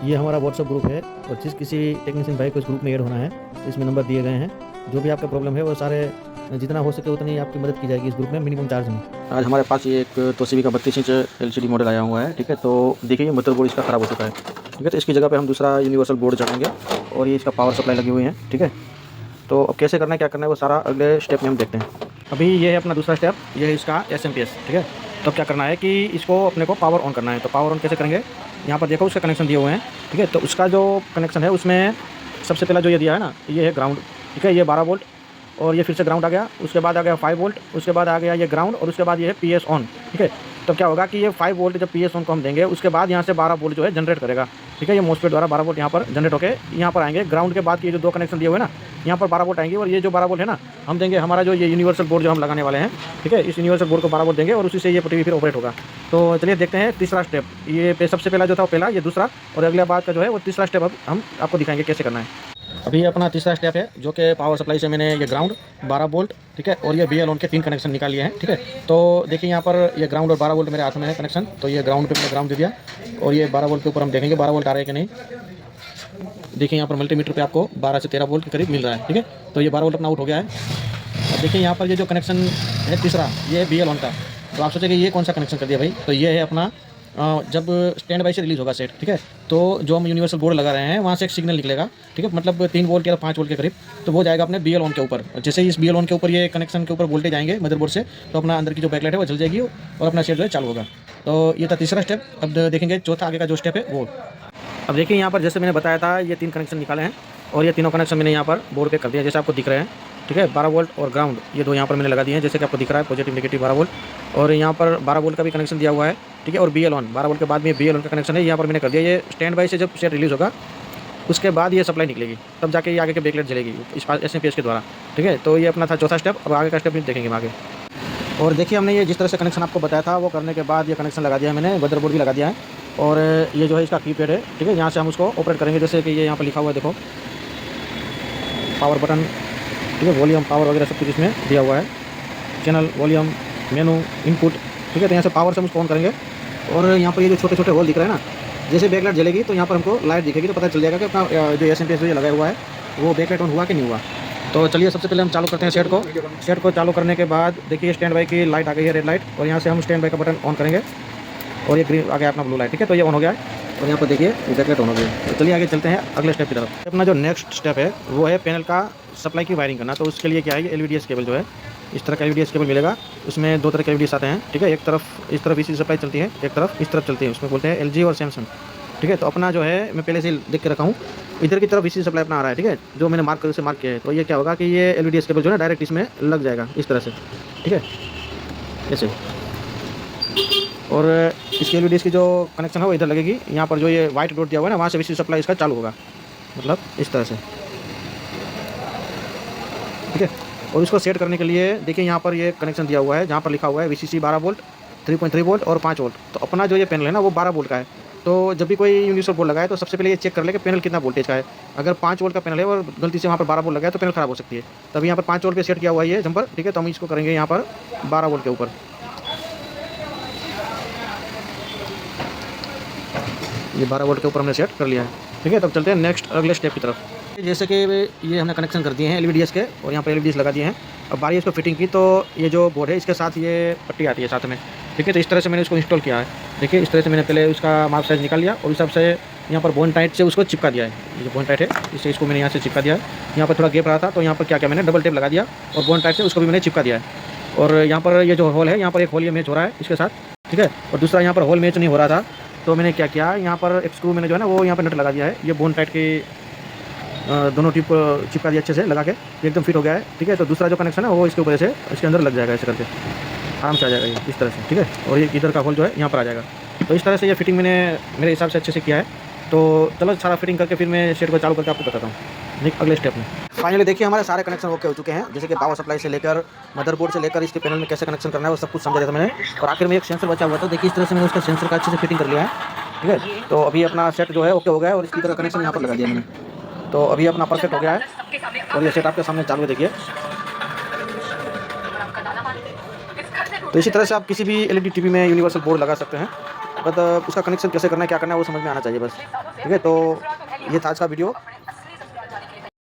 ये हमारा WhatsApp group है और जिस किसी टेक्नीशियन भाई को इस ग्रुप में ऐड होना है तो इसमें नंबर दिए गए हैं। जो भी आपका प्रॉब्लम है वो सारे जितना हो सके उतनी आपकी मदद की जाएगी इस ग्रुप में मिनिमम चार्ज में। आज हमारे पास ये एक तोशिबा का 32 इंच LCD मॉडल आया हुआ है। ठीक है, तो देखिए ये मदरबोर्ड इसका ख़राब हो चुका है। ठीक है, तो इसकी जगह पे हम दूसरा यूनिवर्सल बोर्ड चढ़ाएंगे और ये इसका पावर सप्लाई लगी हुई है। ठीक है, तो अब कैसे करना है क्या करना है वो सारा अगले स्टेप में हम देखते हैं। अभी ये है अपना दूसरा स्टेप, ये है इसका SMP। ठीक है, तो क्या करना है कि इसको अपने को पावर ऑन करना है। तो पावर ऑन कैसे करेंगे, यहाँ पर देखो उसका कनेक्शन दिए हुए हैं। ठीक है, तो उसका जो कनेक्शन है उसमें सबसे पहला जो ये दिया है ना, ये है ग्राउंड। ठीक है, ये 12 वोल्ट और ये फिर से ग्राउंड आ गया, उसके बाद आ गया 5 वोल्ट, उसके बाद आ गया ये ग्राउंड और उसके बाद ये है PS ऑन। ठीक है, तो क्या होगा कि ये 5 वोल्ट जब PS ऑन को हम देंगे उसके बाद यहाँ से 12 वोल्ट जो है जनरेट करेगा। ठीक है, ये मोस्टफेट द्वारा 12 वोल्ट यहाँ पर जनरेट होकर यहाँ पर आएंगे। ग्राउंड के बाद ये जो दो कनेक्शन दिए हुए हैं ना, यहाँ पर 12 वोल्ट आएंगे और ये जो 12 वोल्ट है ना, हम देंगे हमारा जो ये यूनिवर्सल बोर्ड जो हम लगाने वाले हैं। ठीक है, इस यूनिवर्सल बोर्ड को 12 वोल्ट देंगे और उसी से ये टीवी फिर ऑपरेट होगा। तो चलिए देखते हैं तीसरा स्टेप। ये सबसे पहला जो था वो पहला, ये दूसरा और अगले बाद का जो है वो तीसरा स्टेप अब हम आपको दिखाएंगे कैसे करना है। अभी अपना तीसरा स्टेप है जो कि पावर सप्लाई से मैंने ये ग्राउंड 12 वोल्ट, ठीक है, और ये BL ऑन के 3 कनेक्शन निकाल लिए हैं। ठीक है, तो देखिए यहाँ पर ये ग्राउंड और 12 वोल्ट मेरे हाथ में है कनेक्शन। तो ये ग्राउंड पे मैंने ग्राउंड दे दिया और ये 12 वोल्ट के ऊपर हम देखेंगे 12 वोल्ट आ रहे हैं कि नहीं। देखिए यहाँ पर मल्टीमीटर पे आपको 12 से 13 वोल्ट के करीब मिल रहा है। ठीक है, तो ये 12 वोल्ट अपना आउट हो गया है। अब देखिए यहाँ पर ये जो कनेक्शन है तीसरा, ये है BL ऑन का। तो आप सोचेंगे ये कौन सा कनेक्शन कर दिया भाई, तो ये है अपना जब स्टैंड बाई से रिलीज़ होगा सेट। ठीक है, तो जो हम यूनिवर्सल बोर्ड लगा रहे हैं वहाँ से एक सिग्नल निकलेगा। ठीक है, मतलब 3 वोल्ट या 5 वोल्ट के करीब, तो वो जाएगा अपने BL ऑन के ऊपर। जैसे ही इस BL ऑन के ऊपर ये कनेक्शन के ऊपर वोल्टेज आएंगे मदरबोर्ड से, तो अपना अंदर की जो बैकलाइट है वो जल जाएगी और अपना सेट जो है चालू होगा। तो ये था तीसरा स्टेप। अब देखेंगे चौथा आगे का जो स्टेप है वो। अब देखिए यहाँ पर जैसे मैंने बताया था ये 3 कनेक्शन निकाले हैं और ये तीनों कनेक्शन मैंने यहाँ पर बोर्ड पे कर दिया जैसे आपको दिख रहे हैं। ठीक है, 12 वोल्ट और ग्राउंड ये दो यहाँ पर मैंने लगा दिए हैं जैसे कि आपको दिख रहा है, पॉजिटिव नेगेटिव 12 वोल्ट। और यहाँ पर 12 वोल्ट का भी कनेक्शन दिया हुआ है। ठीक है, और BL ऑन 12 वोल्ट के बाद में BL ऑन का कनेक्शन है यहाँ पर मैंने कर दिया। ये स्टैंड बाई से जब सेट रिलीज़ होगा उसके बाद ये सप्लाई निकलेगी, तब जाके ये आगे के बैकलाइट जलेगी इस SMP के द्वारा। ठीक है, तो ये अपना था चौथा स्टेप। अब आगे का स्टेप देखेंगे हम आगे। और देखिए हमने ये जिस तरह से कनेक्शन आपको बताया था वो करने के बाद ये कनेक्शन लगा दिया है मैंने, मदरबोर्ड भी लगा दिया है और ये जो है इसका कीपैड है। ठीक है, यहाँ से हम उसको ऑपरेट करेंगे जैसे कि ये यहाँ पर लिखा हुआ है, देखो पावर बटन। ठीक है, वॉल्यूम पावर वगैरह सब कुछ इसमें दिया हुआ है, चैनल वॉल्यूम मेनू इनपुट। ठीक है, तो यहाँ से पावर से हम उसको ऑन करेंगे और यहाँ पर ये जो छोटे छोटे होल दिख रहे हैं ना, जैसे बैकलाइट जलेगी तो यहाँ पर हमको लाइट दिखेगी तो पता चल जाएगा कि अपना जो SMP जो लगाया हुआ है वो बैकलाइट ऑन हुआ कि नहीं हुआ। तो चलिए सबसे पहले हम चालू करते हैं सेट को। सेट को चालू करने के बाद देखिए स्टैंड बाई की लाइट आ गई है, रेड लाइट, और यहाँ से हम स्टैंड बाई का बटन ऑन करेंगे और ये ग्रीन आ गया अपना ब्लू लाइट। ठीक है, तो ये ऑन हो गया है और यहाँ पर देखिए बैकलाइट ऑन हो गई। तो चलिए आगे चलते हैं अगले स्टेप की तरफ। अपना जो नेक्स्ट स्टेप है वो है पैनल का सप्लाई की वायरिंग करना। तो उसके लिए क्या है, ये LVDS केबल जो है इस तरह का LVDS केबल मिलेगा। उसमें 2 तरह के LVDS आते हैं। ठीक है, एक तरफ इस तरफ इसी सप्लाई चलती है, एक तरफ इस तरफ चलती है, उसमें बोलते हैं LG और सैमसंग। ठीक है, तो अपना जो है मैं पहले से देख के रखा हूँ, इधर की तरफ इसी सप्लाई अपना आ रहा है। ठीक है, जो मैंने मार्क किया है, तो ये क्या होगा कि ये LVDS केबल जो है डायरेक्ट इसमें लग जाएगा इस तरह से। ठीक है, ऐसे। और इसकी LVDS की जो कनेक्शन है वो इधर लगेगी, यहाँ पर जो ये वाइट डॉट दिया हुआ है ना वहाँ से VCC सप्लाई इसका चालू होगा, मतलब इस तरह से। ठीक है, और इसको सेट करने के लिए देखिए यहाँ पर ये कनेक्शन दिया हुआ है जहाँ पर लिखा हुआ है VCC 12 वोल्ट, 3.3 वोल्ट और 5 वोल्ट। तो अपना जो ये पैनल है ना वो 12 वोल्ट का है। तो जब भी कोई यूनिवर्सल बोर्ड लगाए तो सबसे पहले ये चेक कर ले कि पैनल कितना वोल्टेज का है। अगर 5 वोल्ट का पैनल है और गलती से वहाँ पर 12 वोल्ट लगाए तो पैनल खराब हो सकती है। तभी यहाँ पर 5 वोल्ट पे सेट किया हुआ है ये जंपर। ठीक है, तो हम इसको करेंगे यहाँ पर 12 वोल्ट के ऊपर। ये 12 वोल्ट के ऊपर हमने सेट कर लिया है। ठीक है, तब चलते हैं नेक्स्ट अगले स्टेप की तरफ। जैसे कि ये हमने कनेक्शन कर दिए हैं LVDS के और यहाँ पर LVDS लगा दिए हैं। अब बारी इसको फिटिंग की, तो ये जो बोर्ड है इसके साथ ये पट्टी आती है साथ में। ठीक है, तो इस तरह से मैंने इसको इंस्टॉल किया है। देखिए इस तरह से मैंने पहले उसका मार्क साइज निकाल लिया और इस हिसाब से यहाँ पर बोन टाइट से उसको चिपका दिया है। ये जो बोन टाइट है इससे इसको मैंने यहाँ से चिपका दिया है। यहाँ पर थोड़ा गैप रहा था तो यहाँ पर क्या मैंने डबल टेप लगा दिया और बोन टाइट से उसको भी मैंने चिपका दिया है। और यहाँ पर ये जो होल है यहाँ पर एक होल ये मैच हो रहा है इसके साथ। ठीक है, और दूसरा यहाँ पर होल मैच नहीं हो रहा था तो मैंने क्या किया, यहाँ पर एक स्क्रू मैंने जो है ना वो यहाँ पर नट लगा दिया है। ये बोन टाइट की दोनों टिप चिपका दिया अच्छे से लगा के, एकदम फिट हो गया है। ठीक है, तो दूसरा जो कनेक्शन है वो इसके ऊपर से इसके अंदर लग जाएगा, ऐसे करके आराम से आ जाएगा ये इस तरह से। ठीक है, और ये इधर का होल जो है यहाँ पर आ जाएगा। तो इस तरह से ये फिटिंग मैंने मेरे हिसाब से अच्छे से किया है। तो चलो सारा फिटिंग करके फिर मैं सेट को चालू करके आपको बताता हूँ अगले स्टेप में। फाइनली देखिए हमारे सारे कनेक्शन ओके हो चुके हैं, जैसे कि पावर सप्लाई से लेकर मदरबोर्ड से लेकर इसके पैनल में कैसे कनेक्शन करना है वो सब कुछ समझा दिया था मैंने। और आखिर में एक सेंसर बचा हुआ था, देखिए इस तरह से मैंने उसका सेंसर का अच्छे से फिटिंग कर लिया है। ठीक है, तो अभी अपना सेट जो है ओके हो गया है और इसकी तरह कनेक्शन यहाँ पर लगा दिया मैंने। तो अभी अपना परफेक्ट हो गया है और ये सेट आपके सामने चालू है, देखिए। तो इसी तरह से आप किसी भी LED टीवी में यूनिवर्सल बोर्ड लगा सकते हैं। बट उसका कनेक्शन कैसे करना है, क्या करना है वो समझ में आना चाहिए बस। ठीक है, तो ये था आज का वीडियो।